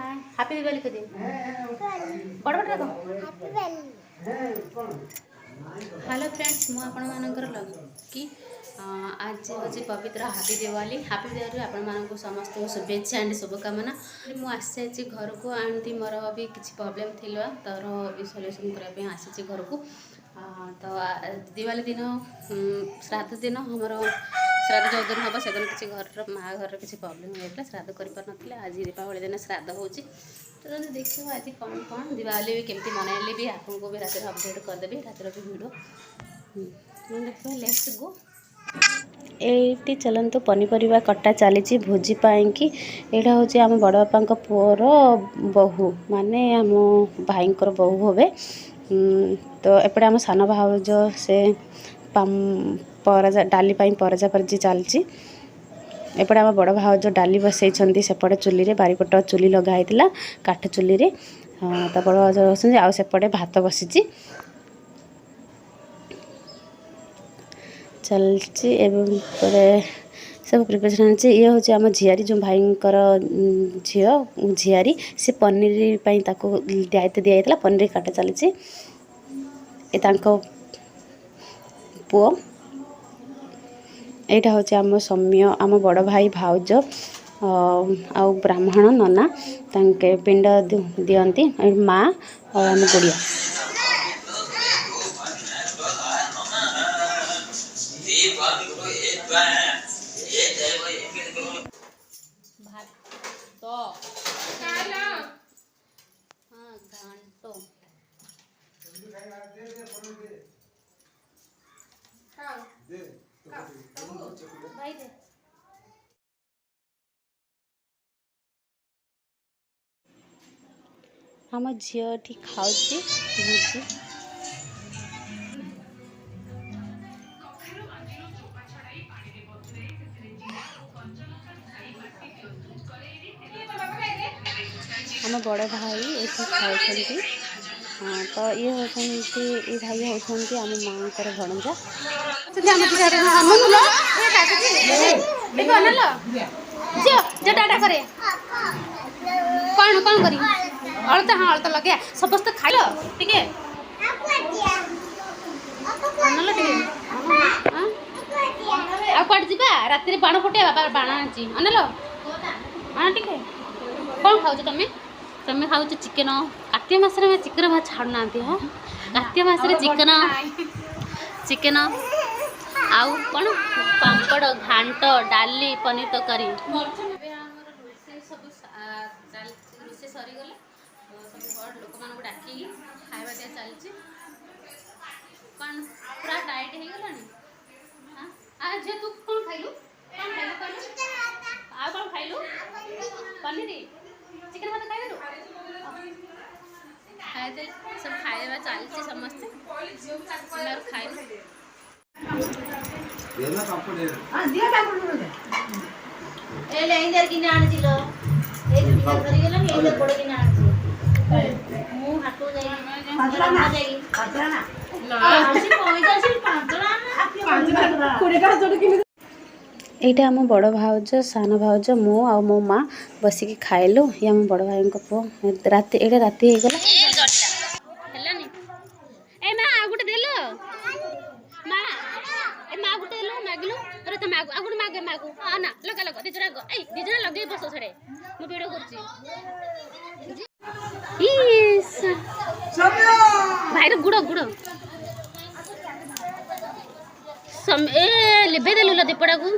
Happy Diwali के दिन बड़ बड़ रख हेलो फ्रेंड्स मु आपण मानकर कि आज हूँ पवित्र हैप्पी दिवाली आपण मानक समस्त शुभेच्छा एंड शुभकामना मु आसी घर को आंटी मोर भी किसी प्रॉब्लम थी तर सल्यूशन करने आसी घर को तो दिवाली दिन श्राद्ध दिन हमर श्राद्ध जो दिन हम से दिन किसी घर माँ घर किसी प्रॉब्लम होता श्राद्ध कर आज दीपावली दिन श्राद्ध हो तो देखो आज कौन कौन दिवाली भी केमती मनइली भी आपको भी रात अपडेट करदेवी रात भी भिड देखो लेट्स गो ये चलते पनीपरिया कटा चली भोजी कि यहाँ हूँ आम बड़ बापा पुअर बहु माने आम भाई बहु हे तो एपटे आम सान भाउज से परजा डाली परजा परजी चलती एपटे आम बड़ भाउज डाली बसई सेपटे चुली रे बारीपट चुली लगाई काठ चुली रे तो बड़ भाउज बस आउपटे भात बसी चलती सब प्रिपरेशन ये हूँ आम झियारी जो भाई झियारी से पनीर दायित्व दिया पनीर काटा चली पुओ यहाँ हूँ आम सौम्य आम बड़ भाई भाउज आ ब्राह्मण नना तांके पिंड दियंती माँ और आम गुड़िया आम झीटी खाऊँ आम बड़ भाई ये खाऊ तो ये होती ये भाई होती आम माँ भणजा कौन कौन करी अलता हाँ अलता लगे समस्त खाइल टिके आड़ जा राति बाण फुटे बाण आनी अनल हाँ टिके कौन खाऊ तुम्हें तुम्हें खाऊ चिकेन कार्तिक मास चिकेन भात छाड़ू ना हाँ कार्तिक मास चिकेन चिकेन आउ कौन पापड़ घांट डाली पनीर तरकारी रोषे सरीगले सब घर लोक मान डाक खावा दिया चलती कौन पूरा टाइट हो गलानी हाँ झे तू कौन खाइलु कौन खाइलु पनीर चिकेन भात खाइलु खाए सब खाଇବା चलती समस्ते खाइलु यहाँ आम बड़ भाउज सान भाउज मु आ मो माँ बसिकी खाइलु ये आम बड़ भाई पुओ राति ये राति हो लगे बस छे वीडियो भाई गुड़ गुड़ लिभे देलु दीपड़ा को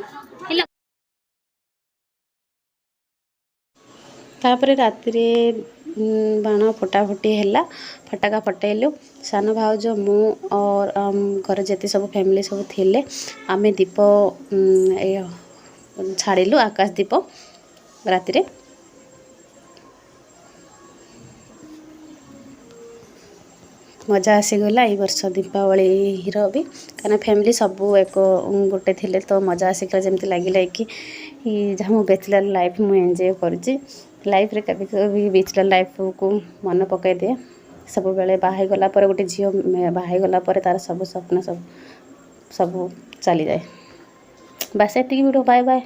तापर राति बाण फटाफुटी है फटाका फटेलु सान भाउज मु और घर जेते सब फैमिली सब थिले आमे दीप छाड़िलु आकाश दीप राति मजा आसीगला ये वर्ष दीपावली हीरो भी कहीं फैमिली सब एक गोटे थिले तो मजा आसीगला जमती लगे कि जहाँ बैचलर लाइफ मुझे एंजॉय करुँची लाइफ रे कभी कभी बैचलर लाइफ को मन पकई दिए सब बेले बाहर गला पर गोटे झील बाहर गला पर तार सब स्वप्न सब चली जाए बस ये वीडियो बाय बाय।